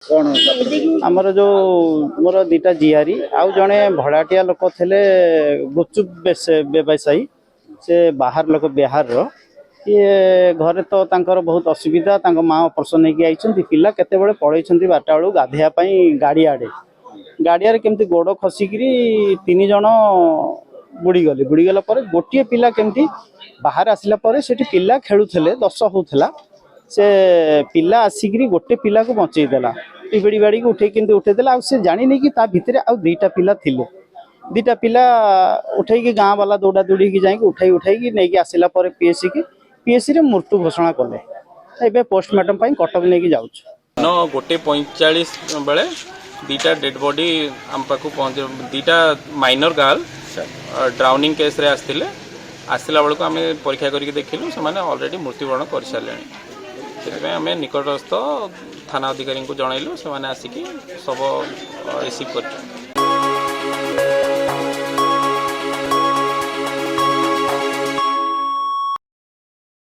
कौन आमर जो मोर दीटा जियारी आउ जड़े भड़ाटिया लोक थे गुपचुप व्यवसायी से बाहर लोक बिहार ये घरे तो तांकर बहुत असुविधा माँ ऑपरेशन होगी आई पिला केते पड़े बारटा बेलू गाधेयापाई गाड़िया केमती गोड़ खसिकी 3 जन बुड़ीगले पर गोटे पिला केमती बाहर आसला पिला खेलुले 10 होता से पिला आसिक गोटे पिला को बचईदेला पिबड़ी बाड़ी को उठेदेला से जानी कि ता भितर आउ 2टा पिला थिले 2टा पिला उठे गाँ वाला दौड़ा दौड़ी की जाकि उठाई नहीं आसला पीएससी रे मृत्यु घोषणा कले एबे पोस्टमार्टम कटक नहीं जाऊँ गोटे 45 बेले 2टा डेड बॉडी आम पाक पहुँच 2टा माइनर गर्ल ड्राउनिंग केस रे आसला बेलू आम परीक्षा करके देखिलु से ऑलरेडी मृत्युवरण कर सारे से आम निकटस्थ थाना अधिकारी को जनइलु से आसिक सब रिसीव कर